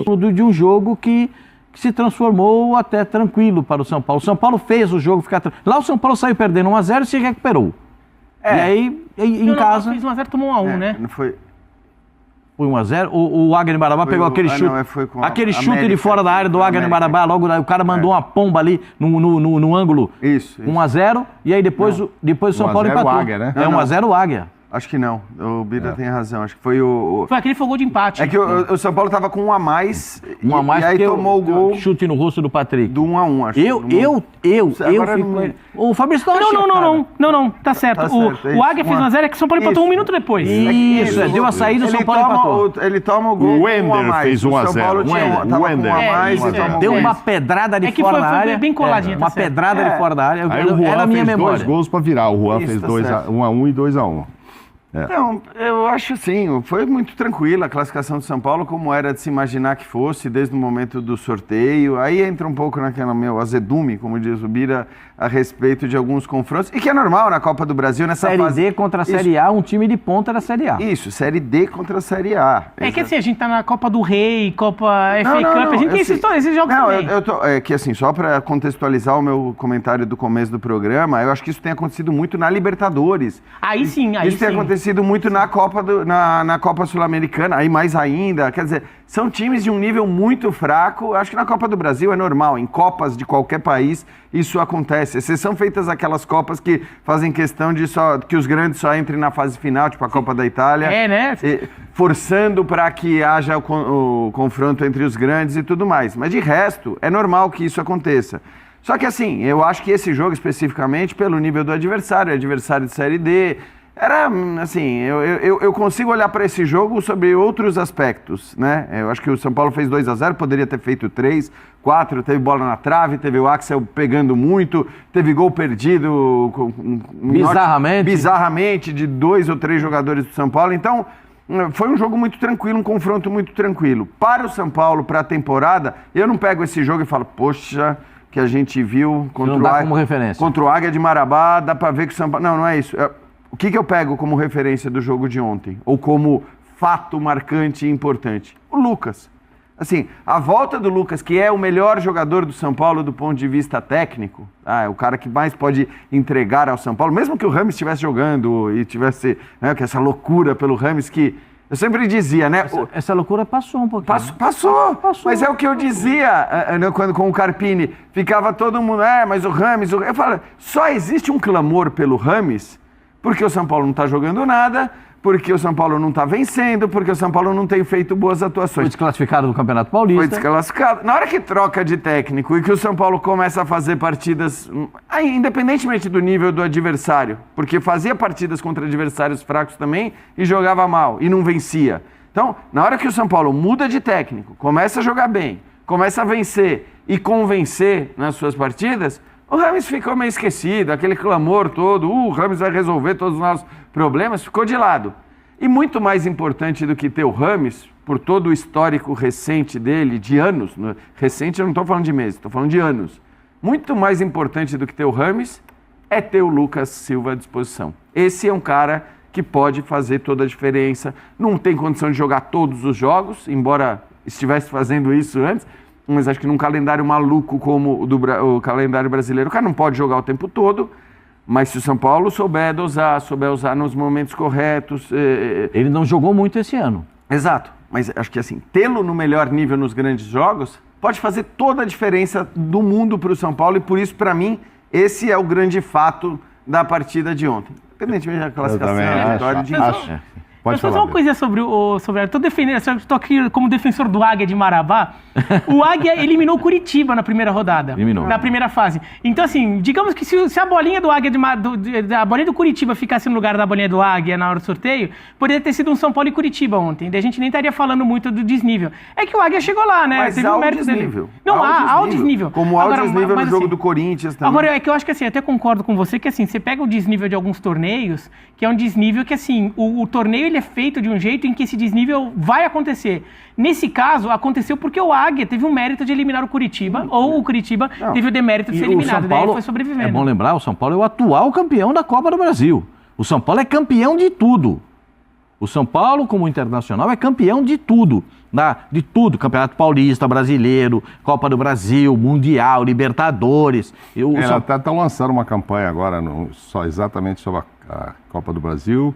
isso. De um jogo que se transformou até tranquilo para o São Paulo. O São Paulo fez o jogo ficar tranquilo. Lá o São Paulo saiu perdendo 1-0 e se recuperou. E aí, em casa... Fez 1-0 e tomou 1-1, né? Não foi... Foi 1-0. O Agni Marabá pegou aquele chute. Aquele chute de fora da área do Agni Marabá. Logo o cara mandou uma pomba ali no ângulo. Isso. 1-0. E aí depois o São Paulo empatou. 1-0 o Águia, né? 1-0 o Águia. Acho que não. O Bira tem razão. Acho que foi o... Foi aquele gol de empate. É que o São Paulo tava com 1 a mais. Um a mais e aí porque tomou o gol. Chute no rosto do Patrick. Do 1-1, acho. Eu fico... O Fabrício Não, tá certo. Tá certo, o Águia fez 1-0, é que o São Paulo empatou 1 minuto depois. Isso, deu a saída, o São Paulo empatou. Ele toma o gol. O Wender fez 1-0. O São Paulo tava com 1 a mais e tomou Deu o uma gol. pedrada de fora da área. Foi bem coladinha, Uma pedrada de fora da área. Aí o Juan Era a minha fez memória. 2 gols pra virar. O Juan Isso, fez tá 1-1 e 2-1. Não, eu acho assim, foi muito tranquila a classificação do São Paulo, como era de se imaginar que fosse, desde o momento do sorteio. Aí entra um pouco naquela meu azedume, como diz o Bira, a respeito de alguns confrontos, e que é normal na Copa do Brasil, nessa Série fase... D contra a Série A, um time de ponta da Série A. Isso, Série D contra a Série A. É que assim, a gente tá na Copa do Rei, Copa FA Não, Cup, a gente tem esses jogos também. É que assim, só para contextualizar o meu comentário do começo do programa, eu acho que isso tem acontecido muito na Libertadores. Aí sim. Isso tem acontecido muito na Copa Sul-Americana, aí mais ainda. Quer dizer, são times de um nível muito fraco. Acho que na Copa do Brasil é normal, em Copas de qualquer país isso acontece. Exceção feitas aquelas Copas que fazem questão de que os grandes só entrem na fase final, tipo a Copa da Itália. Né? Forçando para que haja o confronto entre os grandes e tudo mais. Mas de resto, é normal que isso aconteça. Só que assim, eu acho que esse jogo especificamente, pelo nível do adversário de Série D, era assim, eu consigo olhar para esse jogo sobre outros aspectos, né? Eu acho que o São Paulo fez 2-0, poderia ter feito 3, 4, teve bola na trave, teve o Axel pegando muito, teve gol perdido bizarramente de 2 ou 3 jogadores do São Paulo. Então, foi um jogo muito tranquilo, um confronto muito tranquilo. Para o São Paulo, para a temporada, eu não pego esse jogo e falo, poxa, que a gente viu contra o Águia de Marabá, dá para ver que o São Paulo... Não é isso. O que eu pego como referência do jogo de ontem? Ou como fato marcante e importante? O Lucas. Assim, a volta do Lucas, que é o melhor jogador do São Paulo do ponto de vista técnico, é o cara que mais pode entregar ao São Paulo, mesmo que o Rames estivesse jogando e tivesse que essa loucura pelo Rames que... Eu sempre dizia, né? Essa loucura passou um pouquinho. Passou. Mas é o que eu dizia quando com o Carpini. Ficava todo mundo, mas o Rames... Eu falo, só existe um clamor pelo Rames porque o São Paulo não está jogando nada, porque o São Paulo não está vencendo, porque o São Paulo não tem feito boas atuações. Foi desclassificado do Campeonato Paulista. Foi desclassificado. Na hora que troca de técnico e que o São Paulo começa a fazer partidas, independentemente do nível do adversário, porque fazia partidas contra adversários fracos também e jogava mal e não vencia. Então, na hora que o São Paulo muda de técnico, começa a jogar bem, começa a vencer e convencer nas suas partidas, o Rames ficou meio esquecido, aquele clamor todo, o Rames vai resolver todos os nossos problemas, ficou de lado. E muito mais importante do que ter o Rames, por todo o histórico recente dele, de anos, recente eu não estou falando de meses, estou falando de anos, muito mais importante do que ter o Rames é ter o Lucas Silva à disposição. Esse é um cara que pode fazer toda a diferença, não tem condição de jogar todos os jogos, embora estivesse fazendo isso antes, mas acho que num calendário maluco como o calendário brasileiro, o cara não pode jogar o tempo todo, mas se o São Paulo souber usar nos momentos corretos... Ele não jogou muito esse ano. Exato, mas acho que assim, tê-lo no melhor nível nos grandes jogos pode fazer toda a diferença do mundo para o São Paulo e por isso, para mim, esse é o grande fato da partida de ontem. Independentemente da classificação, da vitória de acho. Pode falar uma coisa sobre estou defendendo, estou aqui como defensor do Águia de Marabá. O Águia eliminou o Curitiba na primeira rodada. Na primeira fase. Então, assim, digamos que se a bolinha do Águia a bolinha do Curitiba ficasse no lugar da bolinha do Águia na hora do sorteio, poderia ter sido um São Paulo e Curitiba ontem. Daí a gente nem estaria falando muito do desnível. É que o Águia chegou lá, né? Mas teve há um mérito desnível. Dele. Não, há o desnível. Como há o desnível no jogo do Corinthians também. Agora, é que eu acho que assim, até concordo com você que assim, você pega o desnível de alguns torneios, que é um desnível que assim, o torneio ele é feito de um jeito em que esse desnível vai acontecer. Nesse caso, aconteceu porque o Águia teve o mérito de eliminar o Curitiba, ou o Curitiba teve o demérito de ser eliminado, daí ele foi sobrevivendo. É bom lembrar, o São Paulo é o atual campeão da Copa do Brasil. O São Paulo é campeão de tudo. O São Paulo, como Internacional, é campeão de tudo. De tudo. Campeonato Paulista, Brasileiro, Copa do Brasil, Mundial, Libertadores. Ela está lançando uma campanha agora só exatamente sobre a Copa do Brasil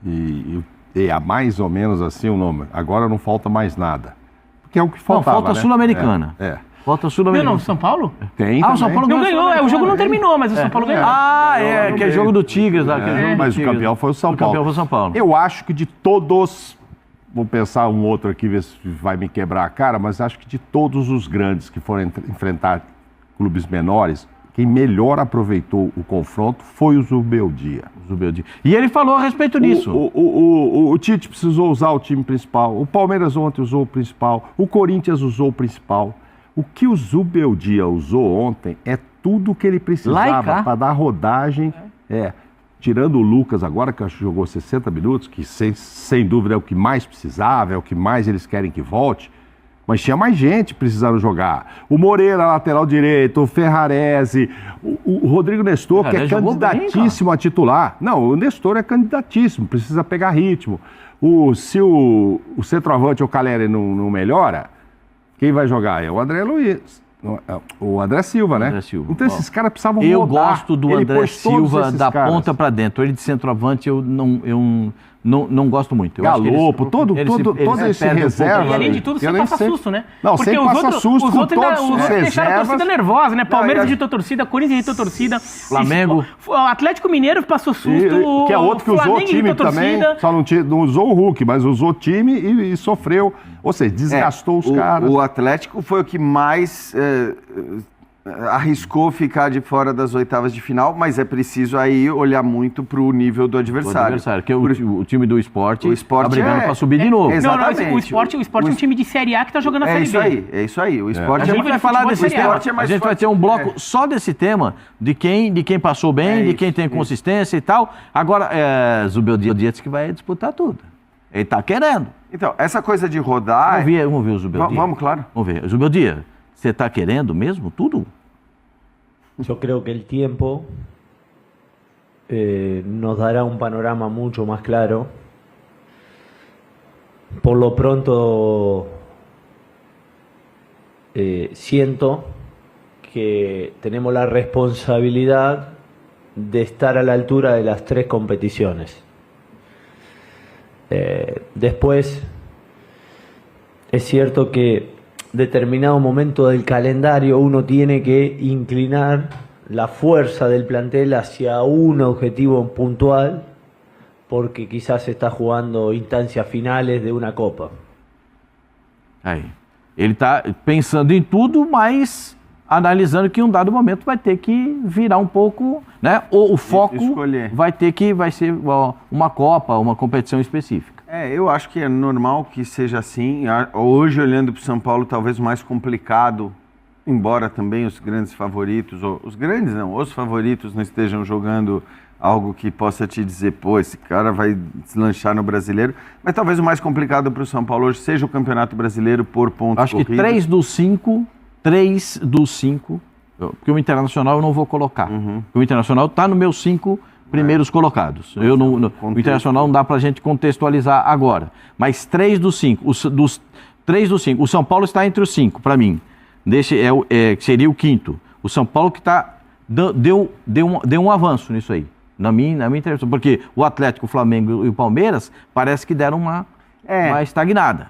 e é mais ou menos assim o nome. Agora não falta mais nada. Porque é o que faltava, falta a Sul-Americana. Falta a Sul-Americana. Não, São Paulo? Tem o São Paulo não ganhou. O jogo não terminou, mas o São Paulo ganhou. Que é jogo do Tigres. Mas o campeão foi o São Paulo. O campeão foi o São Paulo. Eu acho que de todos... Vou pensar um outro aqui, ver se vai me quebrar a cara, mas acho que de todos os grandes que foram enfrentar clubes menores, quem melhor aproveitou o confronto foi o Zubeldia. E ele falou a respeito disso. O Tite precisou usar o time principal, o Palmeiras ontem usou o principal, o Corinthians usou o principal. O que o Zubeldia usou ontem é tudo que ele precisava para dar rodagem. Tirando o Lucas agora, que acho que jogou 60 minutos, que sem dúvida é o que mais precisava, é o que mais eles querem que volte, mas tinha mais gente precisando jogar. O Moreira, lateral direito, o Ferrarese, o Rodrigo Nestor, que é candidatíssimo a titular. Não, o Nestor é candidatíssimo, precisa pegar ritmo. Se o centroavante, o Caleri, não melhora, quem vai jogar? É o André Luiz. O André Silva, né? Então esses caras precisavam rodar. Eu gosto do André Silva da ponta para dentro. Ele de centroavante eu não gosto muito. Galopo, todo esse reserva. E além de tudo, você passa susto, né? Não, porque você passa susto com todos os reservas. Deixaram a torcida nervosa, né? Palmeiras editou torcida, Corinthians editou torcida. Flamengo. O Atlético Mineiro passou susto. Que é outro que usou o time também. Só não usou o Hulk, mas usou o time e sofreu. Ou seja, desgastou os caras. O Atlético foi o que mais arriscou ficar de fora das oitavas de final, mas é preciso aí olhar muito para o nível do adversário. Que é o time do Sport está brigando para subir de novo. Exatamente. Não, o Sport é um time de Série A que está jogando a Série B. É isso aí. O Sport A gente vai falar desse tema. A gente vai ter um bloco só desse tema, de quem passou bem, de quem tem consistência e tal. Agora, Zubeldia disse que vai disputar tudo. Ele está querendo. Então, essa coisa de rodar... Vamos ver o Zubeldia. Vamos, claro. Vamos ver. Zubeldia, você está querendo mesmo tudo? Yo creo que el tiempo nos dará un panorama mucho más claro. Por lo pronto, siento que tenemos la responsabilidad de estar a la altura de las 3 competiciones. Después, es cierto que determinado momento del calendario uno tiene que inclinar la fuerza del plantel hacia un objetivo puntual, porque quizás se está jugando instancias finales de una Copa. Ele está pensando em tudo, mas analisando que em um dado momento vai ter que virar um pouco, né? Ou o foco vai ser uma Copa, uma competição específica. Eu acho que é normal que seja assim. Hoje, olhando para o São Paulo, talvez o mais complicado, embora também os grandes favoritos, os favoritos não estejam jogando algo que possa te dizer, esse cara vai deslanchar no Brasileiro, mas talvez o mais complicado para o São Paulo hoje seja o Campeonato Brasileiro por pontos corridos. Acho que 3 dos 5, porque o Internacional eu não vou colocar. O Internacional está no meu 5 primeiros colocados. O Internacional não dá para a gente contextualizar agora. Mas 3 dos 5. Dos 3 dos 5. O São Paulo está entre os 5, para mim. Seria o 5º. O São Paulo que deu um avanço nisso aí. Na minha interpretação. Porque o Atlético, o Flamengo e o Palmeiras parece que deram uma estagnada.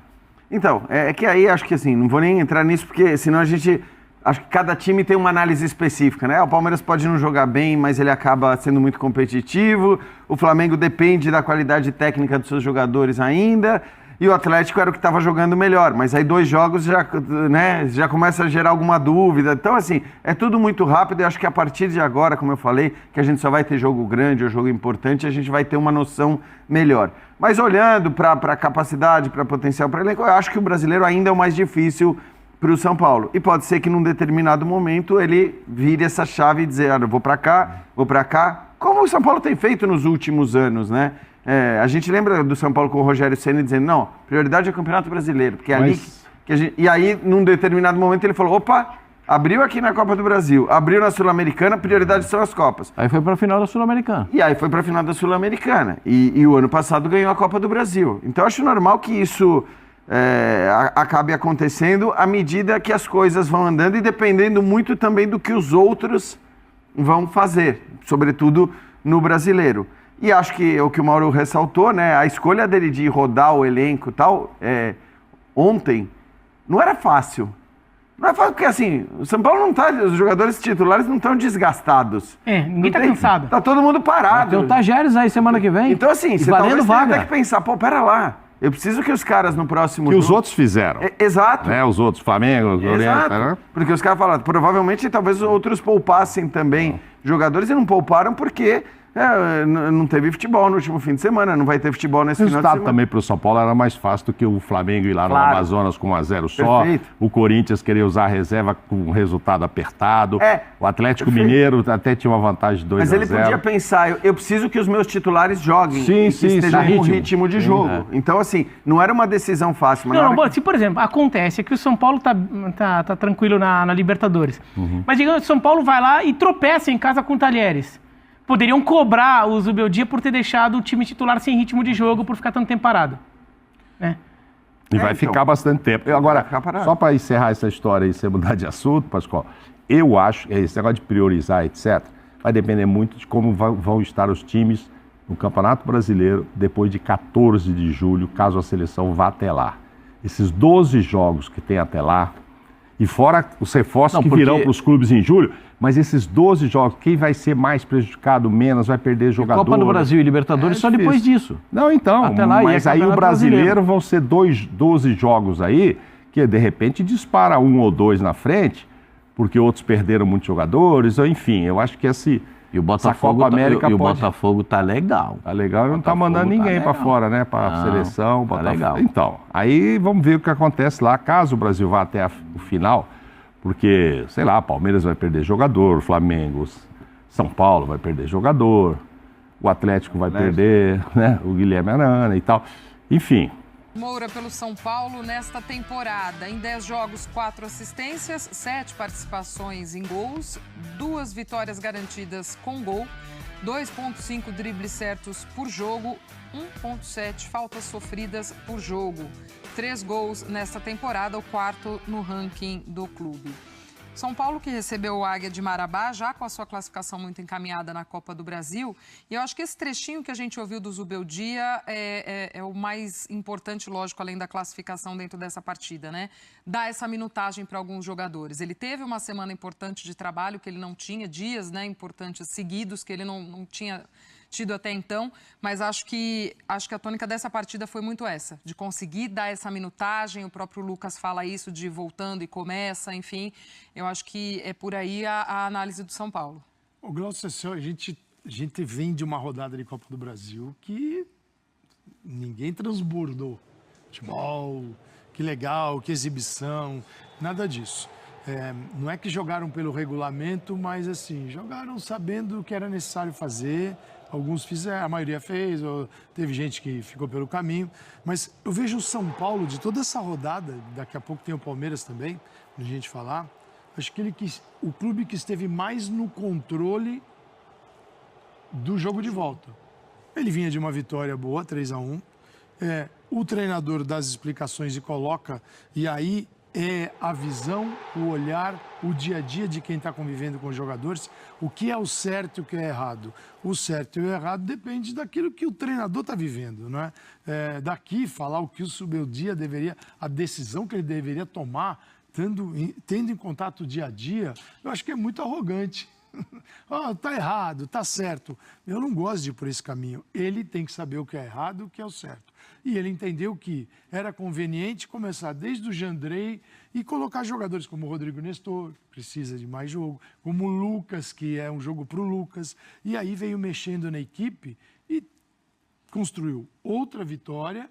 Então, é que aí acho que assim, não vou nem entrar nisso, porque senão a gente... Acho que cada time tem uma análise específica, né? O Palmeiras pode não jogar bem, mas ele acaba sendo muito competitivo. O Flamengo depende da qualidade técnica dos seus jogadores ainda. E o Atlético era o que estava jogando melhor. Mas aí 2 jogos já começa a gerar alguma dúvida. Então, assim, é tudo muito rápido. E acho que a partir de agora, como eu falei, que a gente só vai ter jogo grande ou jogo importante, a gente vai ter uma noção melhor. Mas olhando para a capacidade, para potencial, para elenco, eu acho que o brasileiro ainda é o mais difícil para o São Paulo. E pode ser que num determinado momento ele vire essa chave e dizer, vou para cá, como o São Paulo tem feito nos últimos anos, né? A gente lembra do São Paulo com o Rogério Ceni dizendo, prioridade é o Campeonato Brasileiro, porque é ali que a gente... E aí, num determinado momento, ele falou, Abriu aqui na Copa do Brasil, abriu na Sul-Americana, prioridade são as Copas. Aí foi para a final da Sul-Americana. E aí foi para a final da Sul-Americana. E o ano passado ganhou a Copa do Brasil. Então eu acho normal que isso acabe acontecendo à medida que as coisas vão andando e dependendo muito também do que os outros vão fazer, sobretudo no brasileiro. E acho que o que o Mauro ressaltou, né, a escolha dele de rodar o elenco e tal, ontem, não era fácil. Não é fácil porque, assim, o São Paulo não tá, os jogadores titulares não estão desgastados. Ninguém tá cansado. Tá todo mundo parado. Tem o Tajeres aí semana que vem. Então, assim, você talvez tenha que pensar, pô, pera lá. Eu preciso que os caras no próximo que os outros fizeram. Exato. Né? Os outros, Flamengo, Exato. Né? Porque os caras falaram, provavelmente talvez outros poupassem também jogadores e não pouparam porque não teve futebol no último fim de semana, não vai ter futebol nesse final de semana. O resultado também para o São Paulo era mais fácil do que o Flamengo ir lá no Amazonas com 1-0 só. Perfeito. O Corinthians queria usar a reserva com um resultado apertado. O Atlético Mineiro até tinha uma vantagem de 2-0. Mas ele podia pensar, eu preciso que os meus titulares joguem e estejam com ritmo de jogo. Então, assim, não era uma decisão fácil. Mas se, por exemplo, acontece que o São Paulo tá tranquilo na Libertadores. Mas, digamos, o São Paulo vai lá e tropeça em casa com o Talheres. Poderiam cobrar o Zubeldia por ter deixado o time titular sem ritmo de jogo por ficar tanto tempo parado. Né? E vai ficar bastante tempo. Agora, só para encerrar essa história e você mudar de assunto, Pascoal, eu acho que esse negócio de priorizar, etc., vai depender muito de como vão estar os times no Campeonato Brasileiro depois de 14 de julho, caso a seleção vá até lá. Esses 12 jogos que tem até lá, e fora os reforços que virão para os clubes em julho, mas esses 12 jogos, quem vai ser mais prejudicado, menos, vai perder jogador. Copa do Brasil e Libertadores só depois disso. Não, então, até lá, mas aí o brasileiro vão ser 12 jogos aí, que de repente dispara 1 ou 2 na frente, porque outros perderam muitos jogadores, ou enfim, eu acho que E o Botafogo, o Botafogo tá legal. Tá legal e não tá mandando ninguém para fora, né? Para seleção. Tá legal. Então, aí vamos ver o que acontece lá, caso o Brasil vá até o final, porque, sei lá, Palmeiras vai perder jogador, Flamengo, São Paulo vai perder jogador, o Atlético vai perder, né? O Guilherme Arana e tal. Enfim. Moura pelo São Paulo nesta temporada. Em 10 jogos, 4 assistências, 7 participações em gols, 2 vitórias garantidas com gol, 2,5 dribles certos por jogo, 1,7 faltas sofridas por jogo. 3 gols nesta temporada, o 4º no ranking do clube. São Paulo que recebeu o Águia de Marabá, já com a sua classificação muito encaminhada na Copa do Brasil. E eu acho que esse trechinho que a gente ouviu do Zubeldia é o mais importante, lógico, além da classificação dentro dessa partida, né? Dar essa minutagem para alguns jogadores. Ele teve uma semana importante de trabalho que ele não tinha, dias, né, importantes seguidos que ele não tinha tido até então, mas acho que a tônica dessa partida foi muito essa, de conseguir dar essa minutagem. O próprio Lucas fala isso de voltando e começa, enfim, eu acho que é por aí a análise do São Paulo. O Glaucio, a gente vem de uma rodada de Copa do Brasil que ninguém transbordou. Futebol, que legal, que exibição, nada disso. Não é que jogaram pelo regulamento, mas assim, jogaram sabendo o que era necessário fazer. Alguns fizeram, a maioria fez, ou teve gente que ficou pelo caminho. Mas eu vejo o São Paulo, de toda essa rodada, daqui a pouco tem o Palmeiras também, pra gente falar, acho que o clube que esteve mais no controle do jogo de volta. Ele vinha de uma vitória boa, 3-1. O treinador dá as explicações e coloca, e aí é a visão, o olhar, o dia a dia de quem está convivendo com os jogadores, o que é o certo e o que é errado. O certo e o errado depende daquilo que o treinador está vivendo, não é? Daqui falar o que o Zubeldia deveria, a decisão que ele deveria tomar, tendo em contato o dia a dia, eu acho que é muito arrogante. Tá errado, tá certo. Eu não gosto de ir por esse caminho. Ele tem que saber o que é errado e o que é o certo. E ele entendeu que era conveniente começar desde o Jandrei e colocar jogadores como o Rodrigo Nestor, precisa de mais jogo, como o Lucas, que é um jogo para o Lucas. E aí veio mexendo na equipe e construiu outra vitória.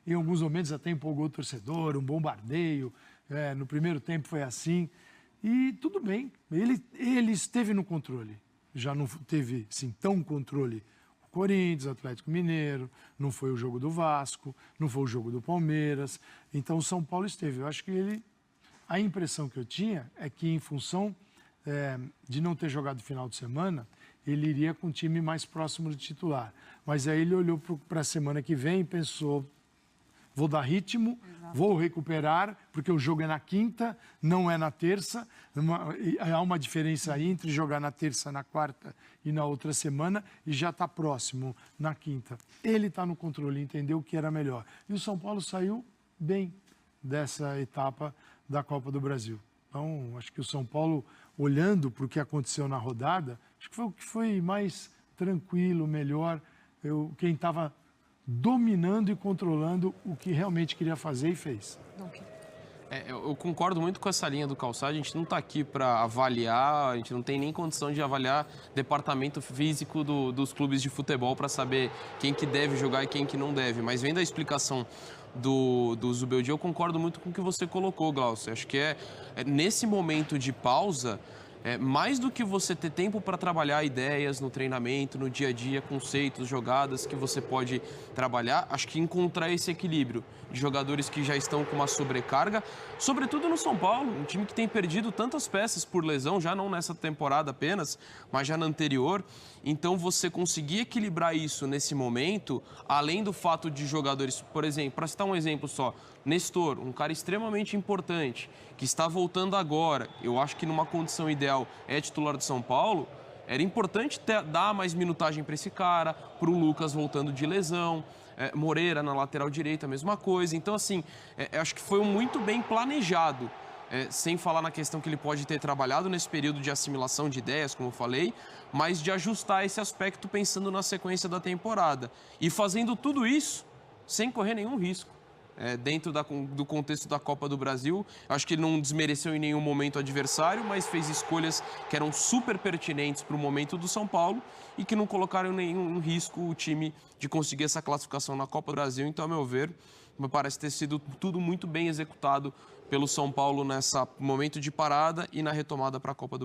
Em alguns momentos até empolgou o torcedor, um bombardeio. No primeiro tempo foi assim. E tudo bem, ele esteve no controle. Já não teve, assim, tão controle o Corinthians, Atlético Mineiro, não foi o jogo do Vasco, não foi o jogo do Palmeiras. Então o São Paulo esteve. Eu acho que ele A impressão que eu tinha é que, em função de não ter jogado final de semana, ele iria com o time mais próximo do titular. Mas aí ele olhou para a semana que vem e pensou, vou dar ritmo, vou recuperar, porque o jogo é na quinta, não é na terça. Há uma diferença aí entre jogar na terça, na quarta e na outra semana, e já está próximo na quinta. Ele está no controle, entendeu o que era melhor. E o São Paulo saiu bem dessa etapa da Copa do Brasil. Então, acho que o São Paulo, olhando para o que aconteceu na rodada, acho que foi o que foi mais tranquilo, melhor. Quem estava dominando e controlando o que realmente queria fazer e fez. Eu concordo muito com essa linha do Calçado. A gente não está aqui para avaliar, a gente não tem nem condição de avaliar departamento físico dos clubes de futebol para saber quem que deve jogar e quem que não deve. Mas vendo a explicação do Zubeldia, eu concordo muito com o que você colocou, Glaucio. Acho que nesse momento de pausa, mais do que você ter tempo para trabalhar ideias no treinamento, no dia a dia, conceitos, jogadas que você pode trabalhar, acho que encontrar esse equilíbrio de jogadores que já estão com uma sobrecarga, sobretudo no São Paulo, um time que tem perdido tantas peças por lesão, já não nessa temporada apenas, mas já na anterior. Então, você conseguir equilibrar isso nesse momento, além do fato de jogadores, por exemplo, para citar um exemplo só, Nestor, um cara extremamente importante, que está voltando agora, eu acho que numa condição ideal é titular do São Paulo, era importante dar mais minutagem para esse cara, para o Lucas voltando de lesão, Moreira na lateral direita, a mesma coisa. Então, assim, acho que foi muito bem planejado. Sem falar na questão que ele pode ter trabalhado nesse período de assimilação de ideias, como eu falei, mas de ajustar esse aspecto pensando na sequência da temporada. E fazendo tudo isso sem correr nenhum risco. Dentro do contexto da Copa do Brasil, acho que ele não desmereceu em nenhum momento o adversário, mas fez escolhas que eram super pertinentes para o momento do São Paulo e que não colocaram em nenhum risco o time de conseguir essa classificação na Copa do Brasil. Então, a meu ver, me parece ter sido tudo muito bem executado pelo São Paulo nesse momento de parada e na retomada para a Copa do Brasil.